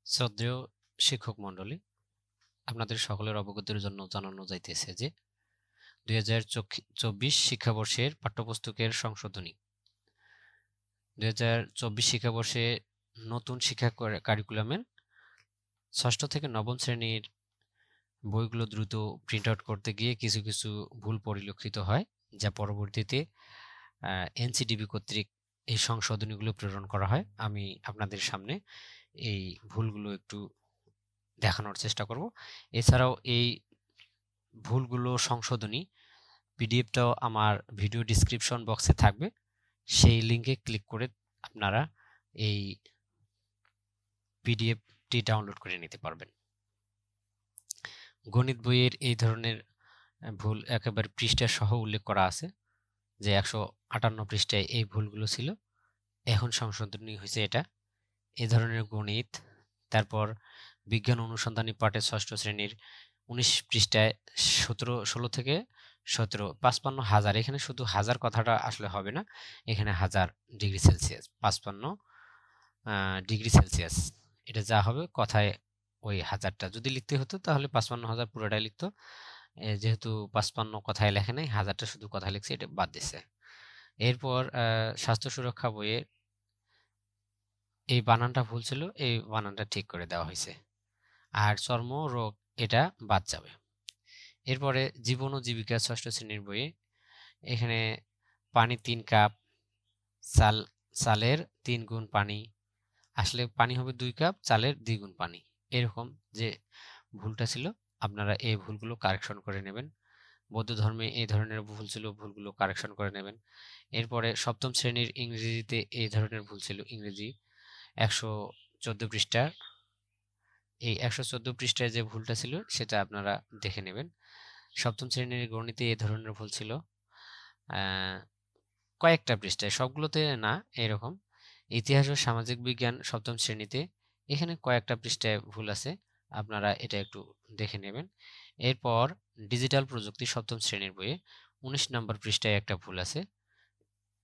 শ্রদ্ধেয় শিক্ষক মণ্ডলী, আপনাদের সকলের অবগতির জন্য জানানো যাইতেছে যে 2024 শিক্ষাবর্ষের পাঠ্যপুস্তকের সংশোধনী 2024 শিক্ষাবর্ষে নতুন শিক্ষা কারিকুলামের ষষ্ঠ থেকে নবম শ্রেণীর বইগুলো দ্রুত প্রিন্ট আউট করতে গিয়ে কিছু কিছু ভুল পরিলক্ষিত হয়, যা পরবর্তীতে এনসিডিবি কর্তৃক এই সংশোধনীগুলো প্রেরণ করা হয়। আমি আপনাদের সামনে এই ভুলগুলো একটু দেখানোর চেষ্টা করব। এছাড়াও এই ভুলগুলো সংশোধনী পিডিএফটাও আমার ভিডিও ডিসক্রিপশন বক্সে থাকবে, সেই লিঙ্কে ক্লিক করে আপনারা এই পিডিএফটি ডাউনলোড করে নিতে পারবেন। গণিত বইয়ের এই ধরনের ভুল একেবারে পৃষ্ঠা সহ উল্লেখ করা আছে, যে 158 পৃষ্ঠায় এই ভুলগুলো ছিল, এখন সংশোধনী হয়েছে এটা। এই ধরনের গণিত, তারপর বিজ্ঞান অনুসন্ধানী পাঠের ষষ্ঠ শ্রেণীর 19 পৃষ্ঠায় 16 থেকে 17 55,000, এখানে শুধু হাজার কথাটা আসলে হবে না, এখানে 1000 ডিগ্রি সেলসিয়াস, 55 ডিগ্রি সেলসিয়াস, এটা যা হবে কথায় ওই হাজারটা যদি লিখতে হতো তাহলে 55,000 পুরোটাই লিখতো। যেহেতু 55 কথায় লেখে নাই, হাজারটা শুধু কথা লিখছে, এটা বাদ দিছে। এরপর স্বাস্থ্য সুরক্ষা বইয়ে এই বানানটা ভুল ছিল, এই বানানটা ঠিক করে দেওয়া হয়েছে। আর চর্ম রোগ এটা বাদ যাবে। এরপরে জীবন ও জীবিকা ষষ্ঠ শ্রেণীর বইয়ে এখানে পানি 3 কাপ, চালের 3 গুণ পানি, আসলে পানি হবে 2 কাপ, চালের 2 গুণ পানি, এরকম যে ভুলটা ছিল আপনারা এই ভুলগুলো কারেকশন করে নেবেন। বৌদ্ধ ধর্মে এই ধরনের ভুল ছিল, ভুলগুলো কারেকশন করে নেবেন। এরপরে সপ্তম শ্রেণীর ইংরেজিতে এই ধরনের ভুল ছিল, ইংরেজি 114 পৃষ্ঠার এই 114 পৃষ্ঠায় যে ভুলটা ছিল সেটা আপনারা দেখে নেবেন। সপ্তম শ্রেণীর গণিতে এই ধরনের ভুল ছিল কয়েকটা পৃষ্ঠায়, সবগুলোতে না এরকম। ইতিহাস ও সামাজিক বিজ্ঞান সপ্তম শ্রেণীতে এখানে কয়েকটা পৃষ্ঠায় ভুল আছে, আপনারা এটা একটু দেখে নেবেন। এরপর ডিজিটাল প্রযুক্তি সপ্তম শ্রেণীর বইয়ে 19 নম্বর পৃষ্ঠায় একটা ভুল আছে,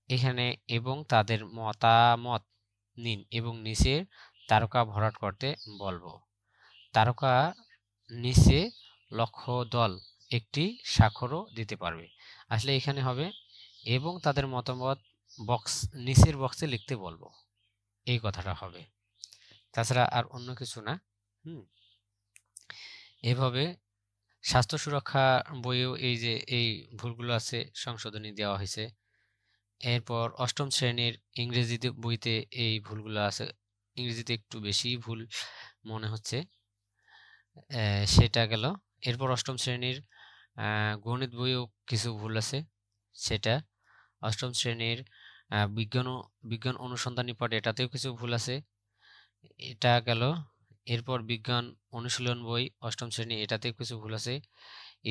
এখানে এবং তাদের মতামত নিন এবং নিচের তারকা ভরাট করতে বলবো। তারকা নিচে লক্ষ্য দল একটি স্বাক্ষরও দিতে পারবে, আসলে এখানে হবে এবং তাদের মতামত নিচের বক্সে লিখতে বলবো, এই কথাটা হবে, তাছাড়া আর অন্য কিছু না। এভাবে স্বাস্থ্য সুরক্ষা বইয়েও এই যে এই ভুলগুলো আছে, সংশোধনী দেওয়া হয়েছে। এরপর অষ্টম শ্রেণীর ইংরেজিতে বইতে এই ভুলগুলো আছে, ইংরেজিতে একটু বেশি ভুল মনে হচ্ছে, সেটা গেল। এরপর অষ্টম শ্রেণীর গণিত বইও কিছু ভুল আছে, সেটা অষ্টম শ্রেণীর বিজ্ঞান অনুসন্ধানী পাঠ এটাতেও কিছু ভুল আছে, এটা গেল। এরপর বিজ্ঞান অনুশীলন বই অষ্টম শ্রেণী, এটাতেও কিছু ভুল আছে।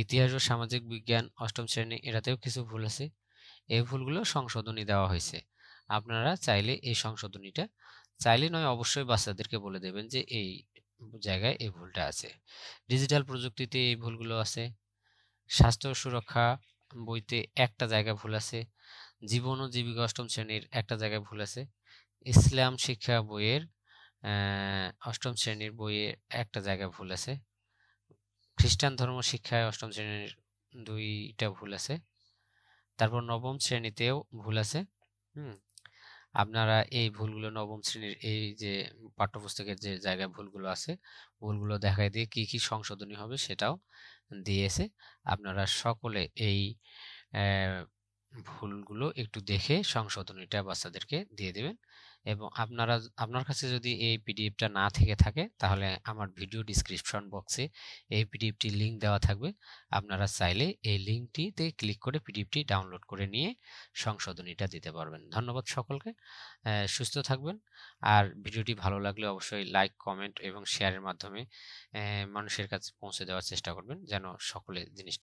ইতিহাস ও সামাজিক বিজ্ঞান অষ্টম শ্রেণী, এটাতেও কিছু ভুল আছে। এই ভুলগুলো সংশোধনী দেওয়া হয়েছে, আপনারা চাইলে এই সংশোধনীটা চাইলে নয় অবশ্যই বাচ্চাদেরকে বলে দেবেন যে এই জায়গায় এই ভুলটা আছে। ডিজিটাল প্রযুক্তিতে এই ভুলগুলো আছে। স্বাস্থ্য সুরক্ষা বইতে একটা জায়গায় ভুল আছে। জীবন ও জীবিকা অষ্টম শ্রেণীর একটা জায়গায় ভুল আছে। ইসলাম শিক্ষা বইয়ের অষ্টম শ্রেণীর বইয়ে একটা জায়গায় ভুল আছে। খ্রিস্টান ধর্ম শিক্ষায় অষ্টম শ্রেণীর 2টা ভুল আছে। তারপর নবম শ্রেণীতেও ভুল আছে। আপনারা এই ভুলগুলো নবম শ্রেণীর এই যে পাঠ্যপুস্তকের যে জায়গায় ভুলগুলো আছে, ভুলগুলো দেখায় দিয়ে কি কি সংশোধনী হবে সেটাও দিয়েছে। আপনারা সকলে এই ভুলগুলো একটু দেখে সংশোধনীটা বাচ্চাদেরকে দিয়ে দেবেন। এবং আপনার কাছে যদি এই পিডিএফটা না থেকে থাকে তাহলে আমার ভিডিও ডিসক্রিপশন বক্সে এই পিডিএফটি লিঙ্ক দেওয়া থাকবে, আপনারা চাইলে এই লিঙ্কটিতে ক্লিক করে পিডিএফটি ডাউনলোড করে নিয়ে সংশোধনীটা দিতে পারবেন। ধন্যবাদ সকলকে, সুস্থ থাকবেন। আর ভিডিওটি ভালো লাগলে অবশ্যই লাইক, কমেন্ট এবং শেয়ারের মাধ্যমে মানুষের কাছে পৌঁছে দেওয়ার চেষ্টা করবেন, যেন সকলে জিনিসটা